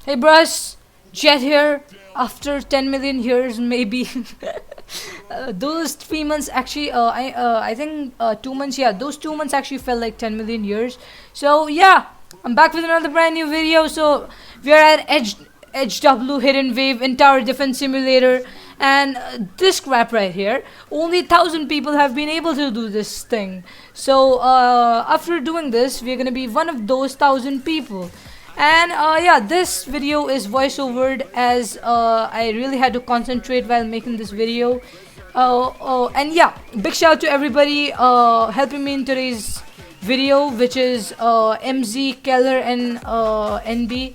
Hey bros, Jet here. After 10 million years, maybe. Those 3 months actually, I think 2 months. Yeah, those 2 months actually felt like 10 million years. So yeah, I'm back with another brand new video. So we are at Edge W Hidden Wave in Tower Defense Simulator, and this crap right here. Only 1,000 people have been able to do this thing. So after doing this, we're gonna be one of those 1,000 people. And yeah, this video is voiceovered as I really had to concentrate while making this video. And yeah, big shout out to everybody helping me in today's video, which is MZ, Keller, and NB.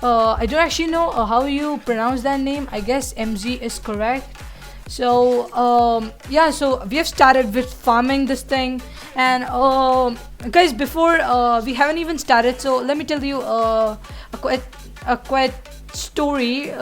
I don't actually know how you pronounce that name. I guess MZ is correct. So yeah, so we have started with farming this thing, and guys, before we haven't even started, so let me tell you a quite story.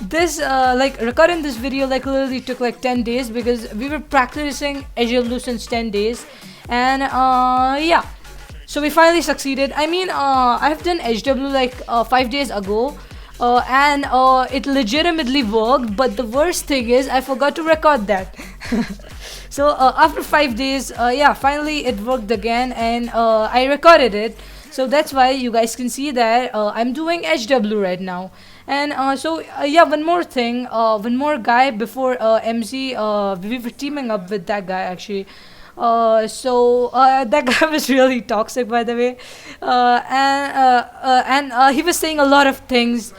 This like recording this video like literally took like 10 days because we were practicing Azure Blue since 10 days, and yeah, so we finally succeeded. I mean, I've done HW like 5 days ago, and it legitimately worked. But the worst thing is, I forgot to record that. So after 5 days, yeah, finally it worked again, and I recorded it. So that's why you guys can see that I'm doing HW right now. And so yeah, one more thing, one more guy before MZ. We were teaming up with that guy actually. So that guy was really toxic, by the way, and he was saying a lot of things,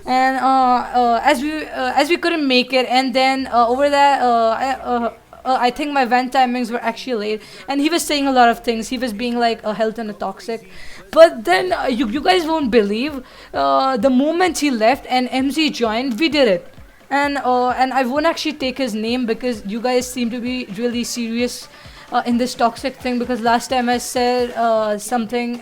and as we couldn't make it, and then over that, I think my vent timings were actually late, and he was saying a lot of things. He was being like a health and a toxic, but then you guys won't believe the moment he left and MZ joined, we did it. And I won't actually take his name because you guys seem to be really serious in this toxic thing, because last time I said something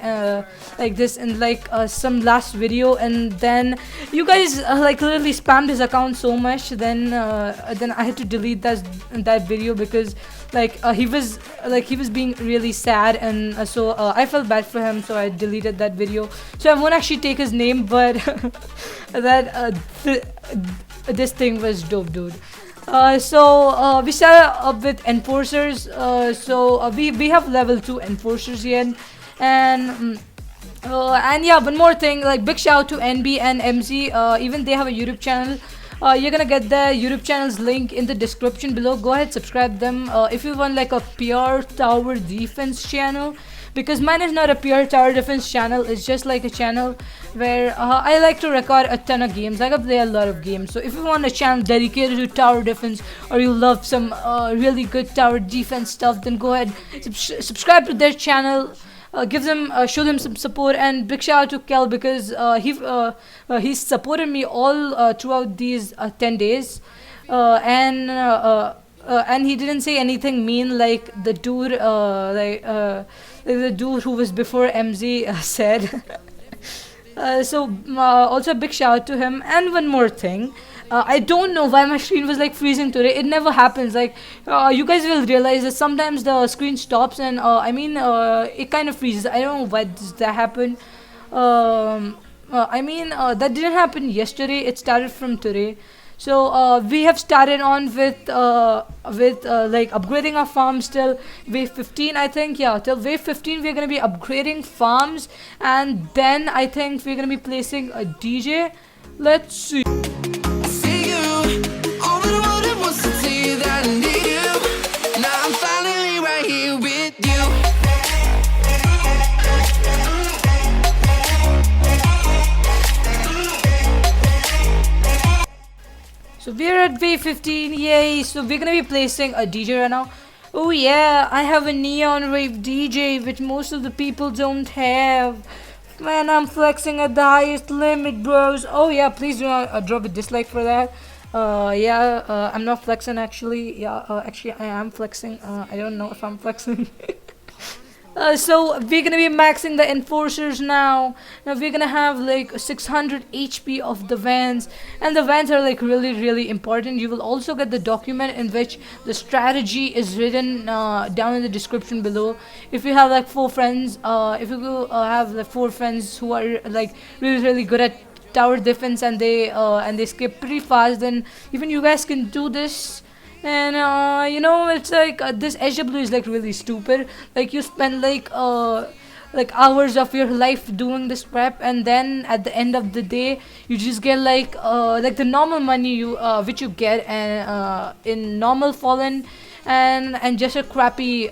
like this in like some last video, and then you guys like literally spammed his account so much, then I had to delete that video because he was being really sad, and so I felt bad for him, so I deleted that video. So I won't actually take his name, but that this thing was dope, dude. So we started up with enforcers. So we have level 2 enforcers here, and yeah, one more thing, like big shout out to NB and MZ. Even they have a YouTube channel. You're gonna get their YouTube channel's link in the description below. Go ahead, subscribe them if you want like a pure tower defense channel, because mine is not a pure tower defense channel. It's just like a channel where I like to record a ton of games. I can play a lot of games. So if you want a channel dedicated to tower defense, or you love some really good tower defense stuff, then go ahead, subscribe to their channel. Give them, show them some support, and big shout out to Kel because he's supported me all throughout these 10 days, and he didn't say anything mean like the dude who was before MZ said. So also a big shout out to him. And one more thing, I don't know why my screen was like freezing today. It never happens. Like you guys will realize that sometimes the screen stops, and it kind of freezes. I don't know why does that happen. That didn't happen yesterday. It started from today. So we have started on with like upgrading our farms till wave 15, I think. Yeah, till wave 15 we're gonna be upgrading farms, and then I think we're gonna be placing a DJ. Let's see. See you. All that I wanted was to tell you that I need you. Now I'm finally right here with you. So we're at wave 15, yay! So we're gonna be placing a DJ right now. Oh yeah, I have a neon wave DJ, which most of the people don't have. Man, I'm flexing at the highest limit, bros. Oh yeah, please do not drop a dislike for that. Yeah, I'm not flexing actually. Yeah, actually I am flexing. I don't know if I'm flexing. So we're gonna be maxing the enforcers now. Now we're gonna have like 600 HP of the vans, and the vans are like really important. You will also get the document in which the strategy is written down in the description below. If you have like 4 friends, if you have like 4 friends who are like really good at tower defense, and they skip pretty fast, then even you guys can do this. And it's like this SW is like really stupid. Like you spend like hours of your life doing this prep, and then at the end of the day you just get like the normal money you which you get and in normal fallen, and just a crappy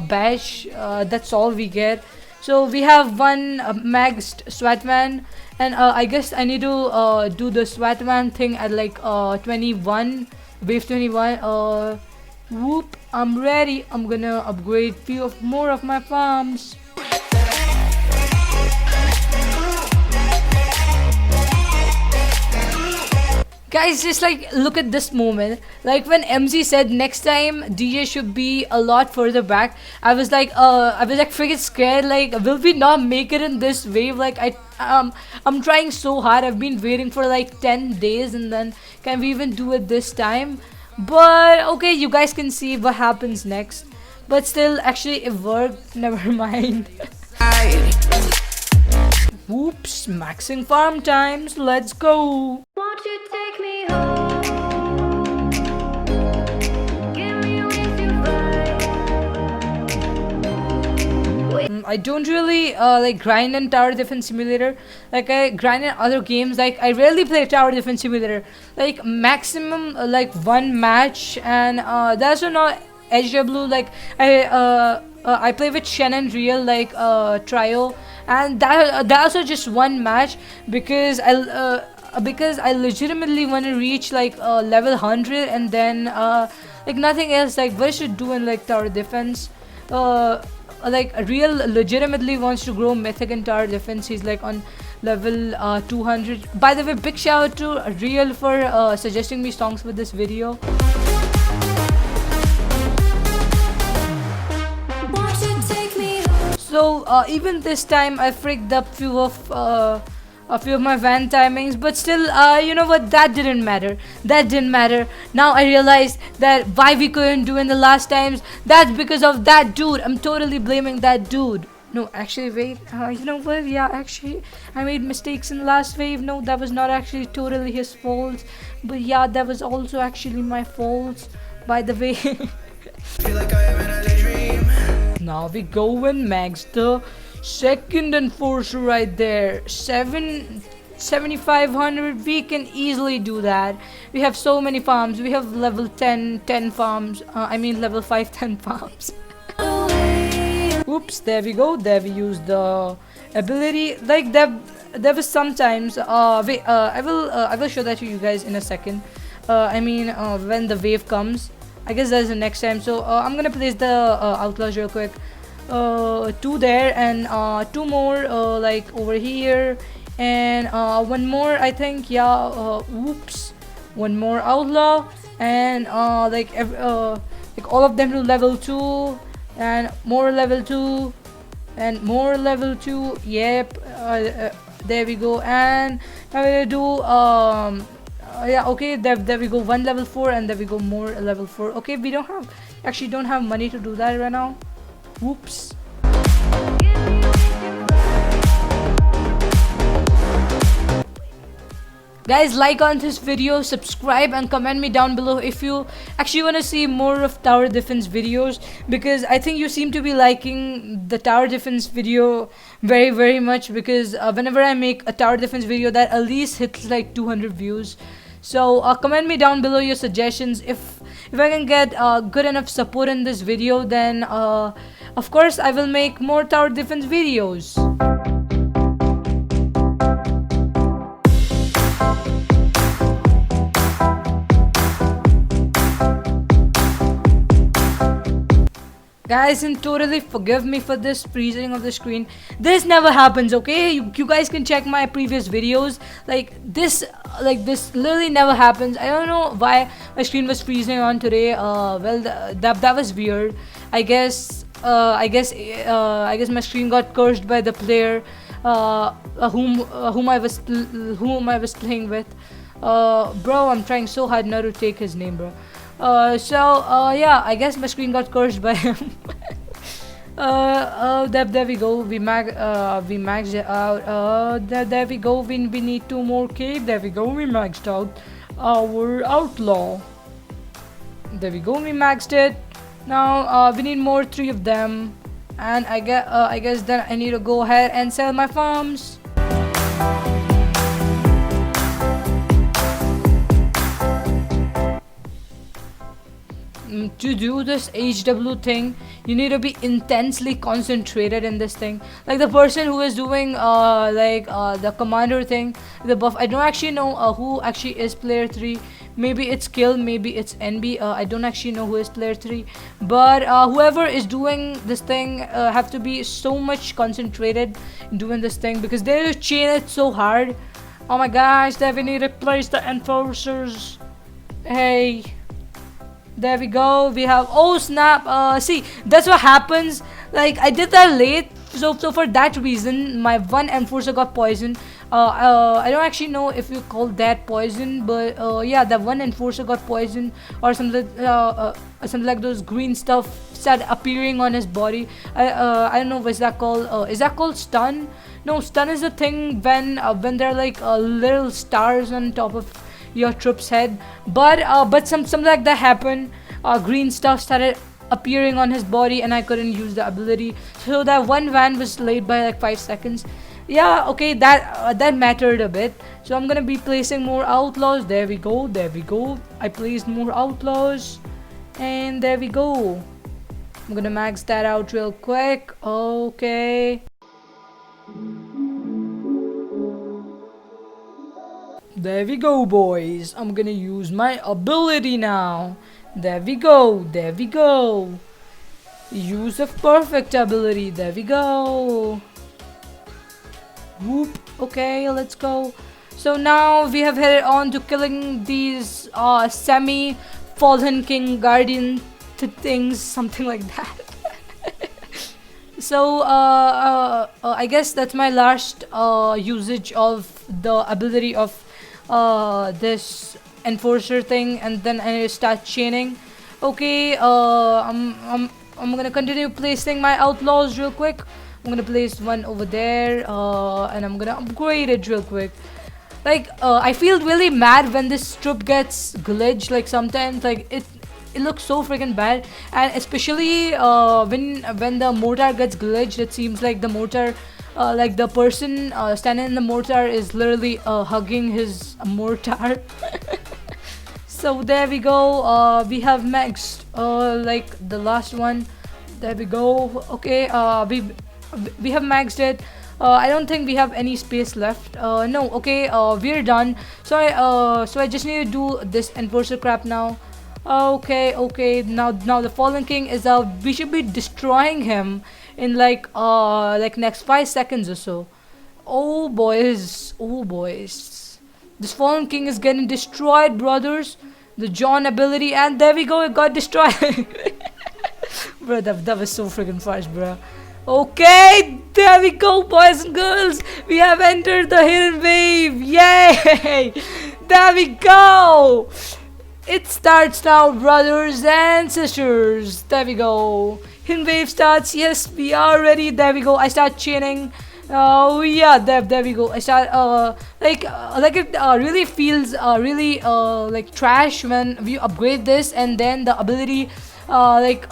badge. That's all we get. So we have one maxed Swatman, and I guess I need to do the Swatman thing at like 21, wave 21. Whoop! I'm ready. I'm gonna upgrade few of more of my farms. Guys, just like look at this moment. Like when MZ said next time DJ should be a lot further back, I was like freaking scared. Like, will we not make it in this wave? Like I'm trying so hard. I've been waiting for like 10 days, and then can we even do it this time? But okay, you guys can see what happens next. But still, actually, it worked. Never mind. Whoops! Maxing farm times. Let's go. Won't you take me home? Give me with your vibe. I don't really like grind in Tower Defense Simulator. Like I grind in other games. Like I rarely play Tower Defense Simulator. Like maximum like one match, and that's not HW. Like I play with Shannon Real like trio, and that also just one match because I legitimately want to reach like level 100, and then like nothing else. Like what I should do in like Tower Defense. Like Real legitimately wants to grow Mythic in Tower Defense. He's like on level 200. By the way, big shout out to Real for suggesting me songs for this video. Won't you take me home? So even this time I freaked up a few of my van timings, but still you know what, that didn't matter. Now I realized that why we couldn't do in the last times, that's because of that dude. I'm totally blaming that dude. No, actually wait, you know what, yeah, actually I made mistakes in the last wave. No, that was not actually totally his fault, but yeah, that was also actually my fault, by the way. Feel like I am in a daydream. Now we go and max the second enforcer right there. 7,500. We can easily do that. We have so many farms. We have level 10 farms. I mean level 5 10 farms. Oops, there we go. There we use the ability. Like there was sometimes wait, I will show that to you guys in a second. I mean when the wave comes, I guess that's the next time. So I'm gonna place the outlaws real quick. 2 there, and 2 more like over here, and 1 more I think. Yeah, oops, 1 more outlaw, and like all of them to level 2, and more level 2, and more level 2. Yep, there we go. And now we're gonna do yeah, okay, there we go, 1 level 4, and there we go, more level 4. Okay, we don't have money to do that right now. Whoops. Guys, like on this video, subscribe, and comment me down below if you actually want to see more of tower defense videos, because I think you seem to be liking the tower defense video very much, because whenever I make a tower defense video, that at least hits like 200 views. So comment me down below your suggestions. If I can get good enough support in this video, then of course I will make more tower defense videos. Guys, and totally forgive me for this freezing of the screen. This never happens, okay? You guys can check my previous videos. Like this literally never happens. I don't know why my screen was freezing on today. Well, that was weird. I guess I guess my screen got cursed by the player whom I was playing with. Bro, I'm trying so hard not to take his name, bro. Yeah, I guess my screen got cursed by him. There we go. We maxed it out. There we go. We need two more cave. There we go. We maxed out our outlaw. There we go. We maxed it. Now we need more three of them, and I guess then I need to go ahead and sell my farms. To do this HW thing, you need to be intensely concentrated in this thing. Like the person who is doing the commander thing, the buff. I don't actually know who actually is player 3. Maybe it's Kill, maybe it's NB. I don't actually know who is player 3. But whoever is doing this thing have to be so much concentrated in doing this thing because they chain it so hard. Oh my gosh, that we need to replace the enforcers. Hey. There we go. We have, oh snap. See, that's what happens. Like I did that late, so for that reason, my one enforcer got poisoned. I don't actually know if you call that poison, but yeah, that one enforcer got poisoned or something like those green stuff started appearing on his body. I don't know what's that called. Is that called stun? No, stun is the thing when there are like little stars on top of your troop's head, but something like that happened. Green stuff started appearing on his body and I couldn't use the ability, so that one van was late by like 5 seconds. Yeah, okay, that mattered a bit. So I'm gonna be placing more outlaws. There we go. I placed more outlaws and there we go. I'm gonna max that out real quick. Okay, there we go, boys. I'm gonna use my ability now. There we go. Use of perfect ability. There we go. Whoop. Okay, let's go. So now we have headed on to killing these semi fallen king guardian things, something like that. So I guess that's my last usage of the ability of this enforcer thing, and then I start chaining. Okay, I'm gonna continue placing my outlaws real quick. I'm gonna place one over there, and I'm gonna upgrade it real quick. Like I feel really mad when this troop gets glitched. Like sometimes, like it looks so freaking bad, and especially when the mortar gets glitched, it seems like the mortar. Like the person standing in the mortar is literally hugging his mortar. So there we go. We have maxed like the last one. There we go. Okay. We have maxed it. I don't think we have any space left. No. Okay. We're done. So I just need to do this enforcer crap now. Okay. Now the fallen king is out. We should be destroying him in like next 5 seconds or so. Oh boys, this fallen king is getting destroyed, brothers. The John ability, and there we go, it got destroyed. Bro, that was so freaking fast, bro. Okay, there we go, boys and girls. We have entered the hidden wave. Yay! There we go. It starts now, brothers and sisters. There we go. Hidden wave starts. Yes, we are ready. There we go. I start chaining. Oh yeah, there we go. I start like it really feels really like trash when we upgrade this, and then the ability like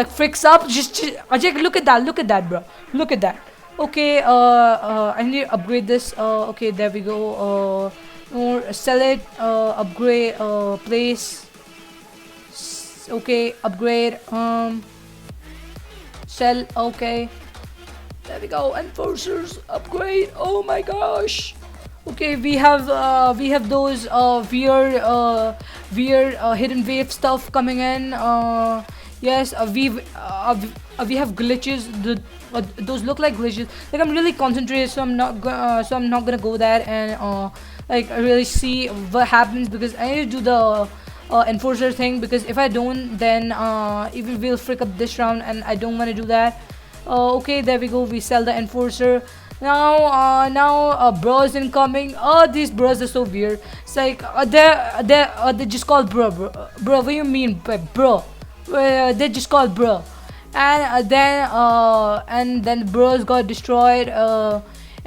freaks up. Just Ajay, look at that, bro. Look at that. Okay, I need to upgrade this. Okay, there we go. Or sell it. Upgrade. Place. Okay, upgrade. Sell. Okay. There we go. Enforcers upgrade. Oh my gosh. Okay, we have those weird hidden wave stuff coming in. Yes, we have glitches. Those look like glitches. Like I'm really concentrated, so I'm not gonna go there and like really see what happens, because I need to do enforcer thing, because if I don't, then even we'll frick up this round, and I don't want to do that. Okay, there we go. We sell the enforcer. Now, bros incoming. Oh, these bros are so weird. It's like they just called bro. What do you mean by bro? They just called bro, and then the bros got destroyed.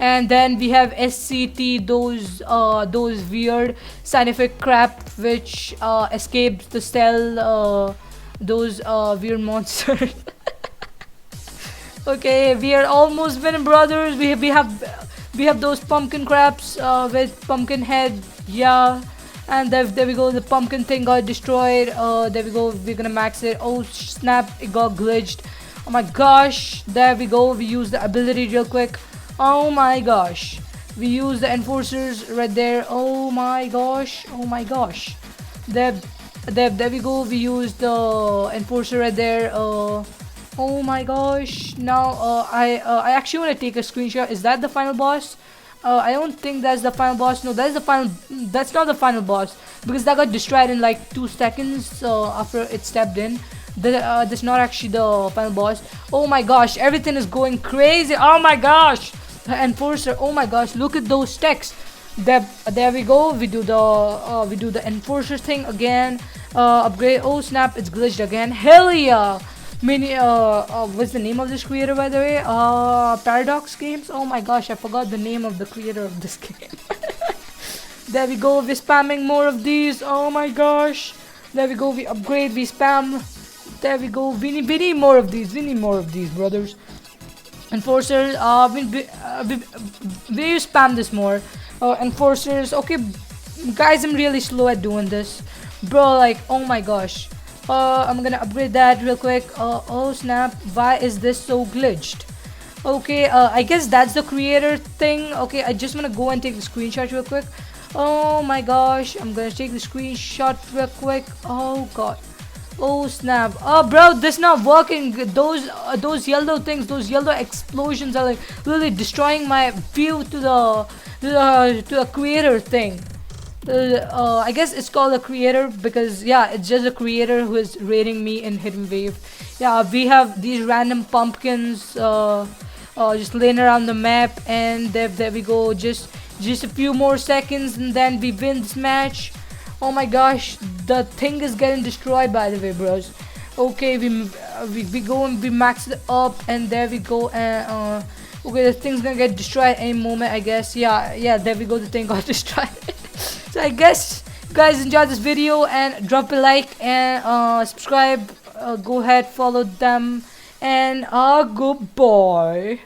And then we have SCT, those weird scientific crap which escaped the cell. Those weird monsters. Okay, we are almost winning, brothers. We have those pumpkin crabs with pumpkin head. Yeah, and there we go. The pumpkin thing got destroyed. There we go. We're gonna max it. Oh snap! It got glitched. Oh my gosh! There we go. We use the ability real quick. Oh my gosh! We use the enforcers right there. Oh my gosh! Oh my gosh! There we go. We use the enforcer right there. Oh my gosh! Now I actually want to take a screenshot. Is that the final boss? I don't think that's the final boss. No, that's the final. That's not the final boss, because that got destroyed in like 2 seconds after it stepped in. That's not actually the final boss. Oh my gosh! Everything is going crazy. Oh my gosh! The enforcer. Oh my gosh! Look at those stacks. There we go. We do the enforcer thing again. Upgrade. Oh snap! It's glitched again. Hell yeah! What's the name of this creator, by the way? Paradox Games. Oh my gosh, I forgot the name of the creator of this game. There we go. We're spamming more of these. Oh my gosh. There we go. We upgrade. We spam. There we go. We need more of these. We need more of these, brothers. Enforcers. We spam this more. Enforcers. Okay, guys, I'm really slow at doing this, bro. Like, oh my gosh. I'm gonna upgrade that real quick. Oh snap! Why is this so glitched? Okay, I guess that's the creator thing. Okay, I just wanna go and take the screenshot real quick. Oh my gosh! I'm gonna take the screenshot real quick. Oh god! Oh snap! Oh bro, this not working. Those yellow things, those yellow explosions are like really destroying my view to the creator thing. I guess it's called a creator because yeah, it's just a creator who is rating me in Hidden Wave. Yeah, we have these random pumpkins just laying around the map, and there we go. Just a few more seconds, and then we win this match. Oh my gosh, the thing is getting destroyed, by the way, bros. Okay, we go and we max it up, and there we go. And okay, the thing's gonna get destroyed any moment, I guess. Yeah, there we go. The thing got destroyed. So I guess you guys enjoyed this video, and drop a like and subscribe. Go ahead, follow them, and goodbye.